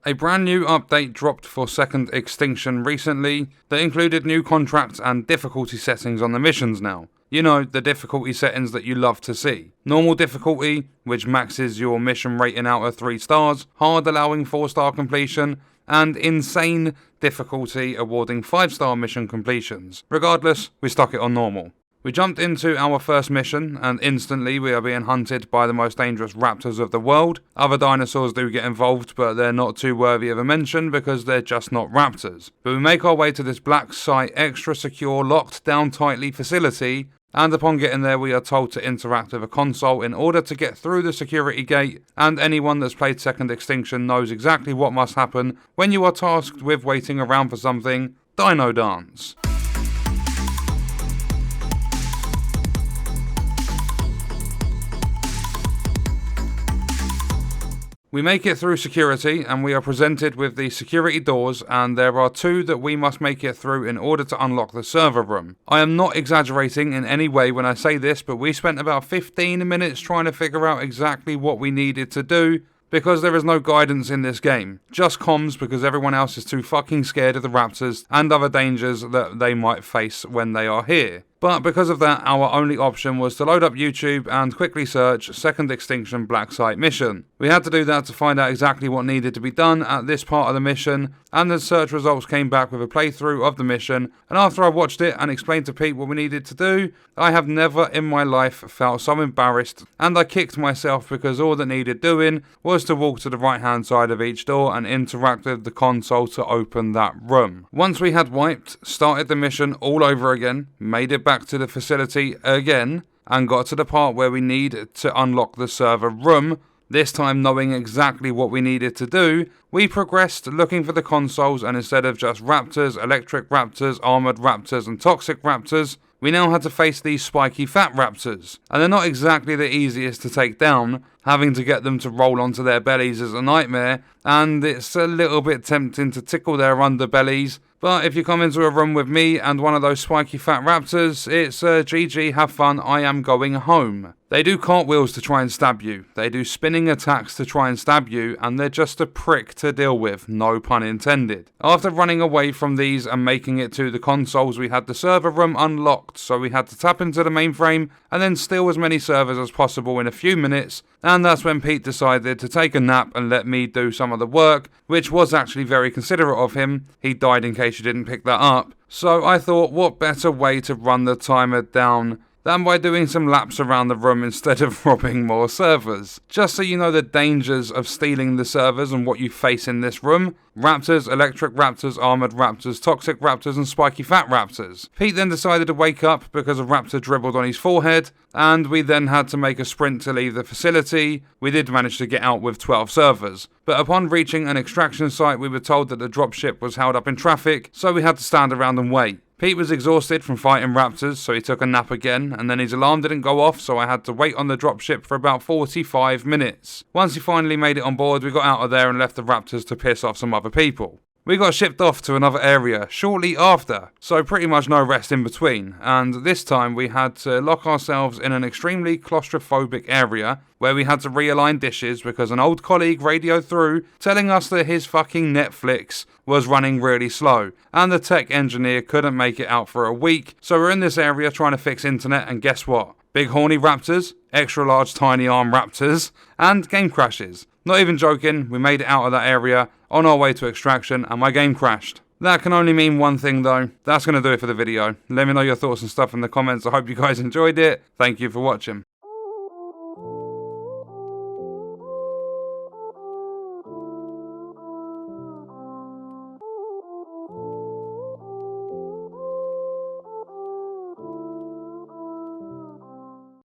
A brand new update dropped for Second Extinction recently that included new contracts and difficulty settings on the missions now. You know, the difficulty settings that you love to see. Normal difficulty, which maxes your mission rating out of 3 stars, hard allowing 4-star completion, and insane difficulty awarding 5-star mission completions. Regardless, we stuck it on normal. We jumped into our first mission, and instantly we are being hunted by the most dangerous raptors of the world. Other dinosaurs do get involved, but they're not too worthy of a mention because they're just not raptors. But we make our way to this black site, extra secure, locked down tightly facility, and upon getting there we are told to interact with a console in order to get through the security gate, and anyone that's played Second Extinction knows exactly what must happen when you are tasked with waiting around for something: Dino Dance. We make it through security and we are presented with the security doors, and there are 2 that we must make it through in order to unlock the server room. I am not exaggerating in any way when I say this, but we spent about 15 minutes trying to figure out exactly what we needed to do, because there is no guidance in this game. Just comms, because everyone else is too fucking scared of the raptors and other dangers that they might face when they are here. But because of that, our only option was to load up YouTube and quickly search Second Extinction Black Site mission. We had to do that to find out exactly what needed to be done at this part of the mission, and the search results came back with a playthrough of the mission, and after I watched it and explained to Pete what we needed to do, I have never in my life felt so embarrassed, and I kicked myself because all that needed doing was to walk to the right hand side of each door and interact with the console to open that room. Once we had wiped, started the mission all over again, made it back to the facility again, and got to the part where we need to unlock the server room. This time, knowing exactly what we needed to do, we progressed looking for the consoles, and instead of just raptors, electric raptors, armored raptors and toxic raptors, we now had to face these spiky fat raptors. And they're not exactly the easiest to take down. Having to get them to roll onto their bellies is a nightmare, and it's a little bit tempting to tickle their underbellies. But if you come into a room with me and one of those spiky fat raptors, it's GG, have fun, I am going home. They do cartwheels to try and stab you, they do spinning attacks to try and stab you, and they're just a prick to deal with, no pun intended. After running away from these and making it to the consoles, we had the server room unlocked, so we had to tap into the mainframe and then steal as many servers as possible in a few minutes, and that's when Pete decided to take a nap and let me do some of the work, which was actually very considerate of him. He died in case you didn't pick that up. So I thought, what better way to run the timer down than by doing some laps around the room instead of robbing more servers. Just so you know the dangers of stealing the servers and what you face in this room: raptors, electric raptors, armored raptors, toxic raptors and spiky fat raptors. Pete then decided to wake up because a raptor dribbled on his forehead, and we then had to make a sprint to leave the facility. We did manage to get out with 12 servers, but upon reaching an extraction site we were told that the dropship was held up in traffic, so we had to stand around and wait. Pete was exhausted from fighting raptors, so he took a nap again, and then his alarm didn't go off, so I had to wait on the dropship for about 45 minutes. Once he finally made it on board, we got out of there and left the raptors to piss off some other people. We got shipped off to another area shortly after, so pretty much no rest in between, and this time we had to lock ourselves in an extremely claustrophobic area where we had to realign dishes because an old colleague radioed through telling us that his fucking Netflix was running really slow, and the tech engineer couldn't make it out for a week, so we're in this area trying to fix internet, and guess what? Big horny raptors, extra large tiny arm raptors, and game crashes. Not even joking, we made it out of that area on our way to extraction and my game crashed. That can only mean one thing though. That's going to do it for the video. Let me know your thoughts and stuff in the comments. I hope you guys enjoyed it. Thank you for watching.